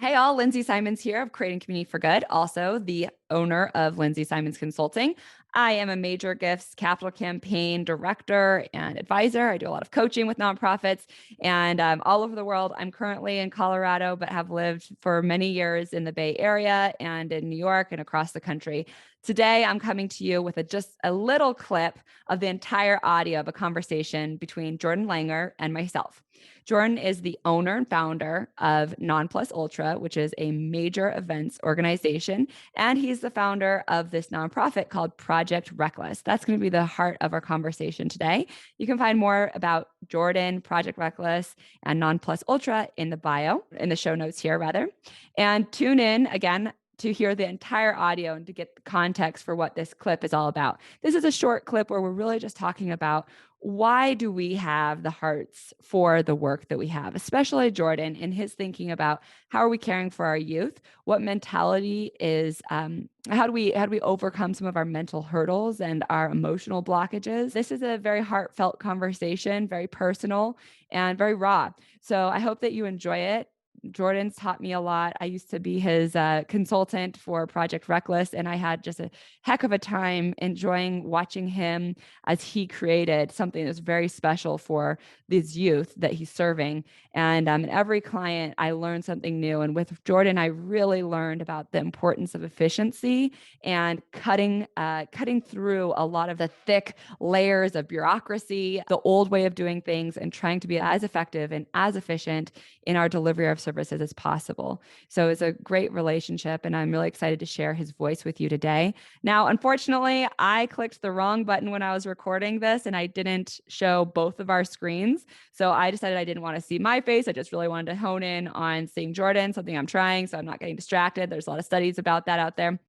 Hey all, Lindsay Simons here of Creating Community for Good, also the owner of Lindsay Simons Consulting. I am a major gifts capital campaign director and advisor. I do a lot of coaching with nonprofits and all over the world. I'm currently in Colorado, but have lived for many years in the Bay Area and in New York and across the country. Today, I'm coming to you with just a little clip of the entire audio of a conversation between Jordan Langer and myself. Jordan is the owner and founder of Non Plus Ultra, which is a major events organization. And he's the founder of this nonprofit called Project Wreckless. That's going to be the heart of our conversation today. You can find more about Jordan, Project Wreckless, and Non Plus Ultra in the bio, in the show notes here, rather. And tune in again to hear the entire audio and to get the context for what this clip is all about. This is a short clip where we're really just talking about why do we have the hearts for the work that we have, especially Jordan in his thinking about how are we caring for our youth? What mentality is, how do we overcome some of our mental hurdles and our emotional blockages? This is a very heartfelt conversation, very personal and very raw. So I hope that you enjoy it. Jordan's taught me a lot. I used to be his consultant for Project Wreckless, and I had just a heck of a time enjoying watching him as he created something that's very special for these youth that he's serving. And every client, I learned something new. And with Jordan, I really learned about the importance of efficiency and cutting through a lot of the thick layers of bureaucracy, the old way of doing things, and trying to be as effective and as efficient in our delivery of services as possible. So it's a great relationship, and I'm really excited to share his voice with you today. Now, unfortunately, I clicked the wrong button when I was recording this, and I didn't show both of our screens. So I decided I didn't want to see my face. I just really wanted to hone in on seeing Jordan, something I'm trying, so I'm not getting distracted. There's a lot of studies about that out there.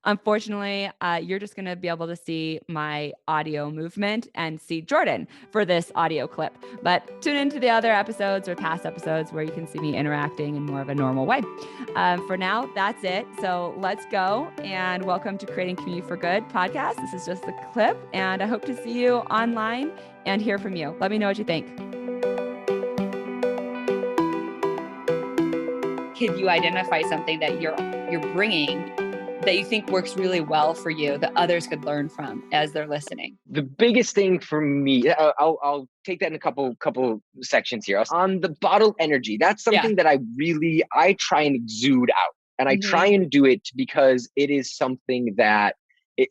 Unfortunately, you're just going to be able to see my audio movement and see Jordan for this audio clip. But tune into the other episodes or past episodes where you can see me interacting in more of a normal way. For now, that's it. So let's go and welcome to Creating Community for Good podcast. This is just a clip, and I hope to see you online and hear from you. Let me know what you think. Could you identify something that you're bringing that you think works really well for you that others could learn from as they're listening? The biggest thing for me, I'll take that in a couple sections here. On the bottled energy, that's something that I try and exude out, and I try and do it because it is something that,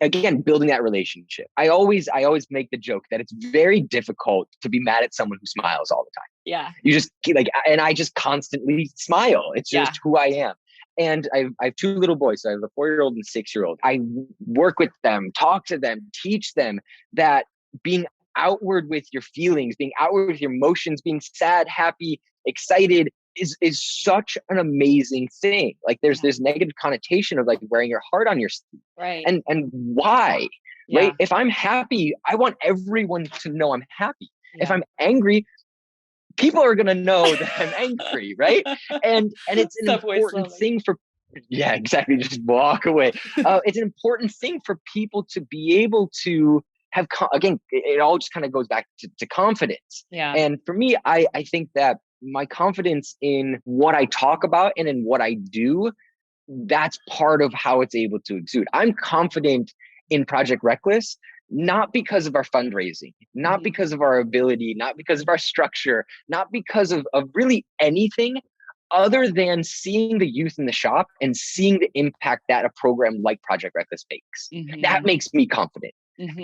again, building that relationship. I always make the joke that it's very difficult to be mad at someone who smiles all the time. Yeah. You just and I just constantly smile. It's just who I am. And I have two little boys. So I have a 4-year-old and 6-year-old. I work with them, talk to them, teach them that being outward with your feelings, being outward with your emotions, being sad, happy, excited is such an amazing thing. Like there's this negative connotation of like wearing your heart on your sleeve. Right. And why? Yeah. Right? If I'm happy, I want everyone to know I'm happy. Yeah. If I'm angry, people are going to know that I'm angry, right? And it's an important thing for, exactly. Just walk away. It's an important thing for people to be able to have, again, it all just kind of goes back to confidence. Yeah. And for me, I think that my confidence in what I talk about and in what I do, that's part of how it's able to exude. I'm confident in Project Wreckless, not because of our fundraising, not because of our ability, not because of our structure, not because of really anything other than seeing the youth in the shop and seeing the impact that a program like Project Wreckless makes. That makes me confident.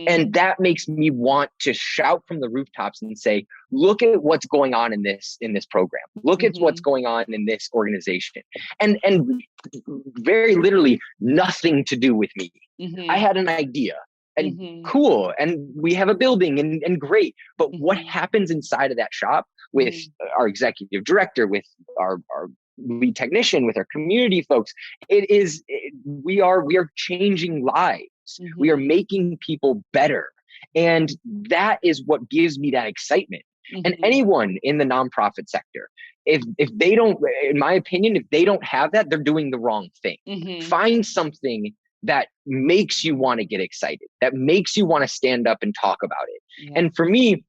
And that makes me want to shout from the rooftops and say, look at what's going on in this program. Look at what's going on in this organization. And very literally nothing to do with me. I had an idea. And cool. And we have a building and great. But what happens inside of that shop with our executive director, with our lead technician, with our community folks, we are changing lives. We are making people better. And that is what gives me that excitement. And anyone in the nonprofit sector, if they don't, in my opinion, if they don't have that, they're doing the wrong thing. Find something that makes you want to get excited, that makes you want to stand up and talk about it. Yeah. And for me,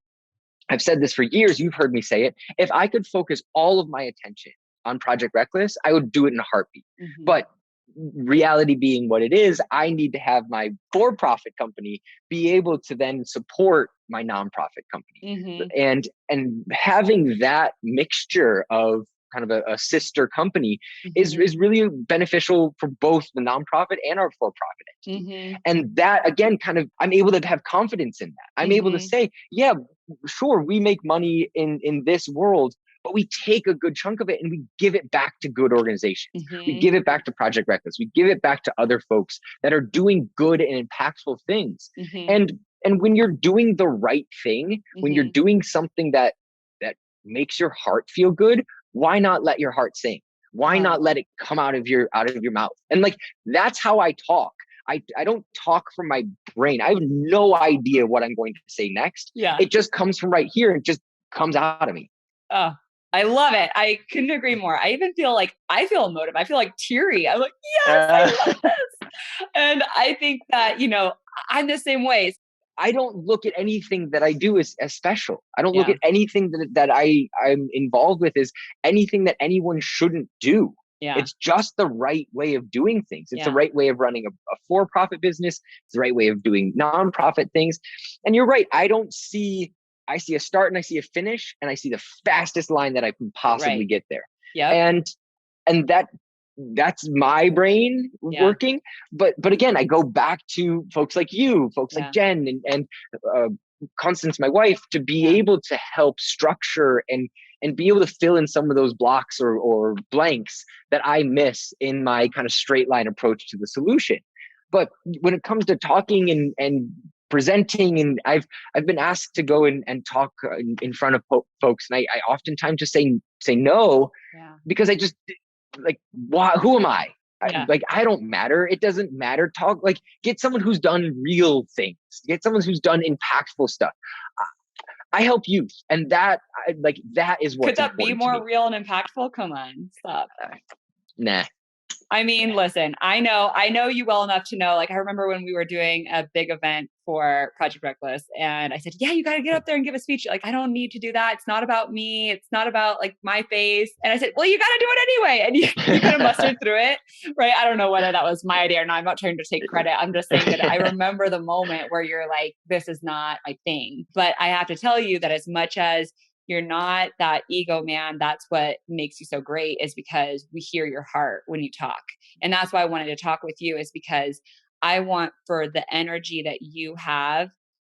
I've said this for years, you've heard me say it, if I could focus all of my attention on Project Wreckless, I would do it in a heartbeat. Mhm. But reality being what it is, I need to have my for-profit company be able to then support my nonprofit company. Mhm. And having that mixture of kind of a sister company Mhm. is really beneficial for both the nonprofit and our for-profit entity. Mhm. And that again, kind of, I'm able to have confidence in that. I'm able to Mhm. say, yeah, sure, we make money in this world, but we take a good chunk of it and we give it back to good organizations. We Mhm. give it back to Project Reckless. We give it back to other folks that are doing good and impactful things. Mhm. And when you're doing the right thing, when you're Mhm. doing something that makes your heart feel good, why not let your heart sing? Why Love not let it. it come out of your mouth? And like, that's how I talk. I don't talk from my brain. I have no idea what I'm going to say next. Yeah. It just comes from right here. It just comes out of me. Oh, I love it. I couldn't agree more. I even feel like I feel emotive. I feel like teary. I'm like, yes, I Uh, love this. And I think that, I'm the same way. I don't look at anything that I do as special. I don't look Yeah. at anything that I'm involved with as anything that anyone shouldn't do. Yeah. It's just the right way of doing things. It's the Yeah. right way of running a for-profit business. It's the right way of doing nonprofit things. And you're right. I see a start and I see a finish and I see the fastest line that I can possibly Right. get there. Yep. And that's my brain Yeah. working. But again, I go back to folks like you, folks like Yeah. Jen and uh, Constance, my wife, to be Yeah. able to help structure and be able to fill in some of those blocks or blanks that I miss in my kind of straight line approach to the solution. But when it comes to talking and presenting, and I've been asked to go and talk in front of folks, and I oftentimes just say no, Yeah. because I just, like, why, who am Yeah. I don't matter. It doesn't matter. Talk, like, get someone who's done real things, get someone who's done impactful stuff. I help youth, and that is Could what's that be important to more me. real and impactful? Come on, stop. uh, nah. I mean, listen, I know you well enough to know, like, I remember when we were doing a big event for Project Reckless and I said, yeah, you got to get up there and give a speech. Like, I don't need to do that. It's not about me. It's not about like my face. And I said, well, you got to do it anyway. And you kind of mustered through it. Right. I don't know whether that was my idea or not. I'm not trying to take credit. I'm just saying that I remember the moment where you're like, this is not my thing. But I have to tell you that as much as you're not that ego man, that's what makes you so great, is because we hear your heart when you talk. And that's why I wanted to talk with you, is because I want for the energy that you have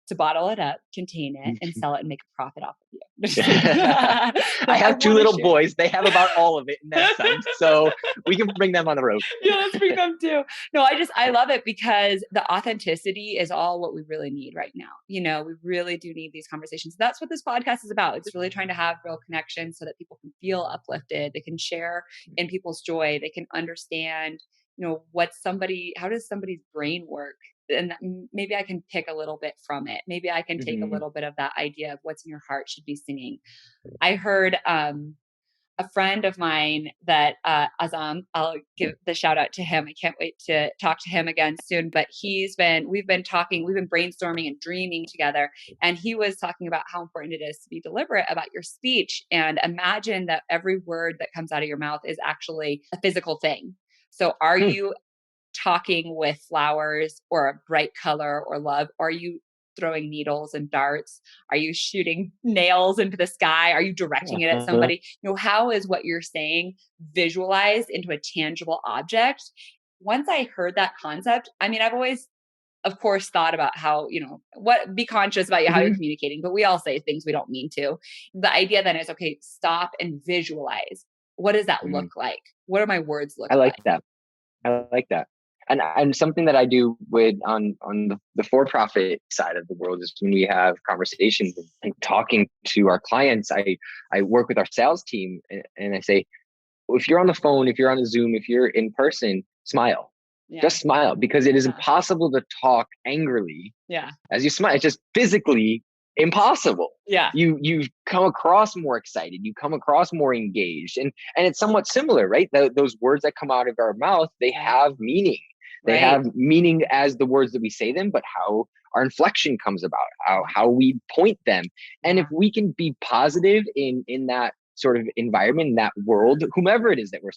to bottle it up, contain it, and sell it and make a profit off of you. Just kidding. I So I have two want to little share. boys. They have about all of it and then some. So we can bring them on the road. Yeah, let's bring them too. No, I love it because the authenticity is all what we really need right now. We really do need these conversations. That's what this podcast is about. It's really trying to have real connections so that people can feel uplifted. They can share in people's joy. They can understand, how does somebody's brain work? And maybe I can pick a little bit from it. Maybe I can take a Mhm. little bit of that idea of what's in your heart should be singing. I heard a friend of mine that Azam, I'll give the shout out to him. I can't wait to talk to him again soon. But we've been brainstorming and dreaming together. And he was talking about how important it is to be deliberate about your speech and imagine that every word that comes out of your mouth is actually a physical thing. So are Hmm. you talking with flowers or a bright color or love? Are you throwing needles and darts? Are you shooting nails into the sky? Are you directing it at somebody? How is what you're saying visualized into a tangible object? Once I heard that concept, I mean, I've always, of course, thought about how, be conscious about how you're Mhm. communicating, but we all say things we don't mean to. The idea then is, okay, stop and visualize. What does that Mhm. look like? What do my words look I like like? that. I like that. And something that I do with on the for-profit side of the world is when we have conversations and talking to our clients, I work with our sales team and I say, if you're on the phone, if you're on a Zoom, if you're in person, smile. Yeah. Just smile, because it is Yeah. impossible to talk angrily Yeah. as you smile. It's just physically impossible. Yeah. You come across more excited, you come across more engaged, and it's somewhat similar, right? Those words that come out of our mouth, they Right. have meaning. They Right. have meaning as the words that we say them, but how our inflection comes about, how we point them. And if Yeah. we can be positive in that sort of environment, in that world, whomever it is that we're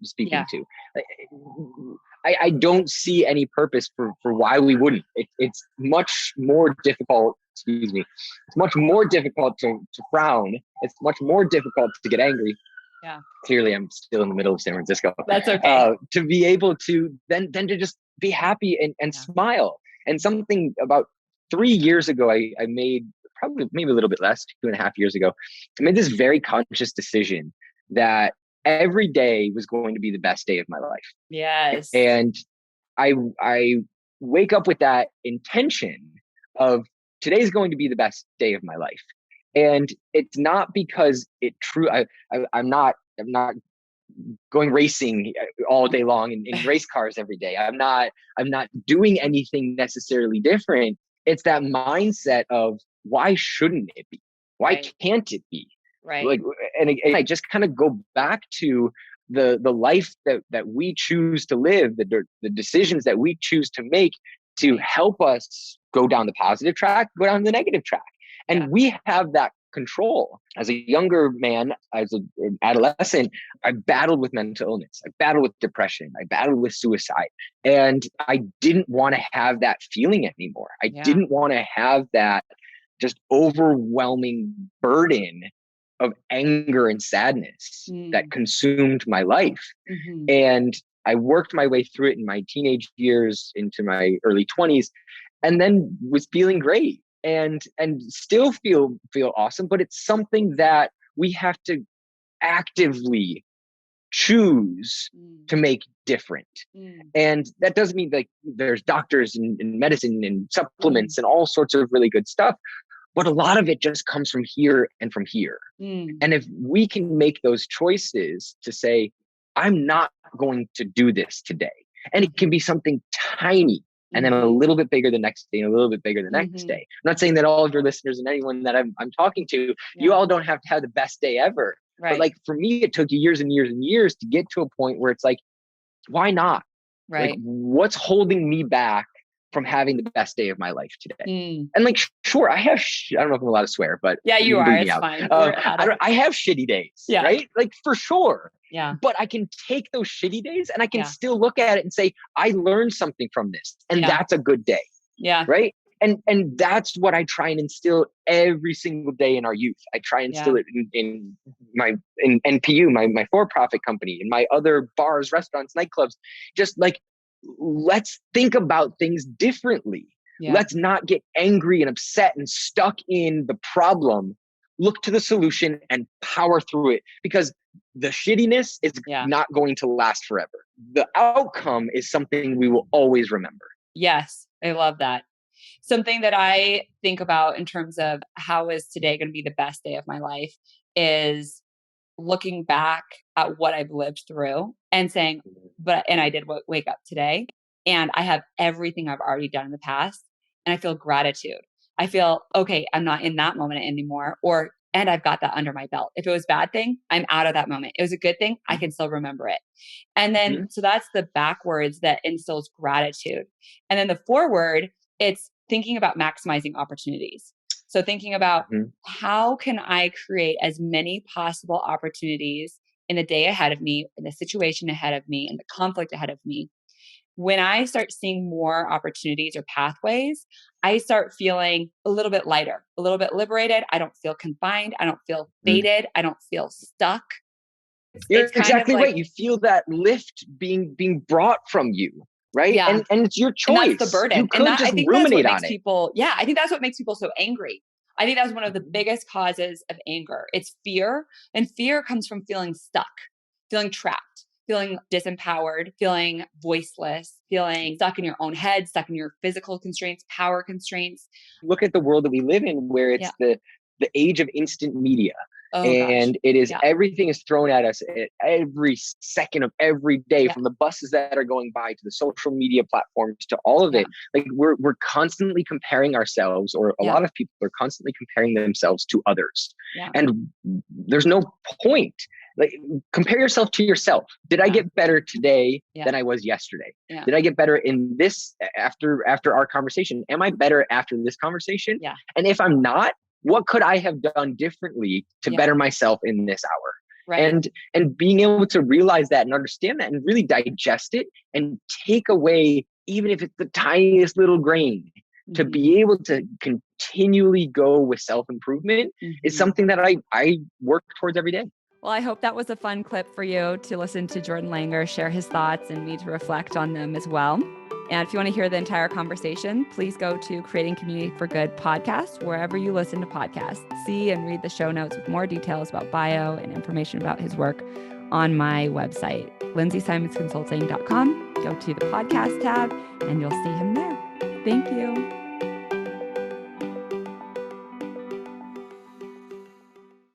speaking Yeah. to. I don't see any purpose for why we wouldn't. It's much more difficult, excuse me, it's much more difficult to frown. It's much more difficult to get angry. Yeah. Clearly, I'm still in the middle of San Francisco. That's okay. To be able to then to just be happy and Yeah. smile. And something about 3 years ago, I made, probably maybe a little bit less, 2.5 years ago, I made this very conscious decision that every day was going to be the best day of my life. Yes. And I wake up with that intention of today's going to be the best day of my life. And it's not because I'm not going racing all day long in race cars every day. I'm not doing anything necessarily different. It's that mindset of, why shouldn't it be? Why Right. can't it be? Right. Like, and I just kind of go back to the life that we choose to live, the decisions that we choose to make to help us go down the positive track, go down the negative track. And we have that control. As a younger man, as an adolescent, I battled with mental illness. I battled with depression. I battled with suicide. And I didn't want to have that feeling anymore. I didn't want to have that just overwhelming burden of anger and sadness that consumed my life. Mm-hmm. And I worked my way through it in my teenage years into my early 20s, and then was feeling great and still feel awesome. But it's something that we have to actively choose to make different. And that doesn't mean like there's doctors and medicine and supplements and all sorts of really good stuff, but a lot of it just comes from here and from here. And if we can make those choices to say, I'm not going to do this today, and it can be something tiny and then a little bit bigger the next day and a little bit bigger the next day. I'm not saying that all of your listeners and anyone that I'm talking to, you all don't have to have the best day ever. Right. But like for me, it took years and years and years to get to a point where it's like, why not? Right. Like, what's holding me back from having the best day of my life today? And like, sure, I have, I don't know if I'm allowed to swear, but yeah, you are. It's fine. I have shitty days, right? Like for sure. Yeah. But I can take those shitty days and I can still look at it and say, I learned something from this. And that's a good day. Yeah. Right. And that's what I try and instill every single day in our youth. I try and instill it in NPU, my for-profit company, in my other bars, restaurants, nightclubs. Just like, let's think about things differently. Let's not get angry and upset and stuck in the problem. Look to the solution and power through it, because the shittiness is not going to last forever. The outcome is something we will always remember. Yes, I love that. Something that I think about in terms of how is today going to be the best day of my life is looking back at what I've lived through and saying, and I did wake up today and I have everything I've already done in the past, and I feel gratitude. I feel, okay, I'm not in that moment anymore, and I've got that under my belt. If it was a bad thing, I'm out of that moment. It was a good thing, I can still remember it. And then, so that's the backwards that instills gratitude. And then the forward, it's thinking about maximizing opportunities. So thinking about how can I create as many possible opportunities in the day ahead of me, in the situation ahead of me, in the conflict ahead of me. When I start seeing more opportunities or pathways, I start feeling a little bit lighter, a little bit liberated. I don't feel confined. I don't feel baited. I don't feel stuck. You're exactly right. You feel that lift being brought from you, right? Yeah. And it's your choice. And that's the burden. You could just I think ruminate that's what makes on it. people, I think that's what makes people so angry. I think that's one of the biggest causes of anger. It's fear. And fear comes from feeling stuck, feeling trapped, feeling disempowered, feeling voiceless, feeling stuck in your own head, stuck in your physical constraints, power constraints. Look at the world that we live in, where it's the age of instant media. And it is everything is thrown at us at every second of every day, from the buses that are going by to the social media platforms to all of it. Like we're constantly comparing ourselves, or a lot of people are constantly comparing themselves to others. And there's no point. Like, compare yourself to yourself. Did I get better today than I was yesterday? Did I get better in this after our conversation? Am I better after this conversation? And if I'm not, what could I have done differently to Yeah. better myself in this hour? Right. And being able to realize that and understand that and really digest it and take away, even if it's the tiniest little grain, to Mhm. be able to continually go with self-improvement is Mhm. something that I work towards every day. Well, I hope that was a fun clip for you to listen to Jordan Langer share his thoughts and me to reflect on them as well. And if you want to hear the entire conversation, please go to Creating Community for Good podcast, wherever you listen to podcasts. See and read the show notes with more details about bio and information about his work on my website, lindsaysimonsconsulting.com. Go to the podcast tab and you'll see him there. Thank you.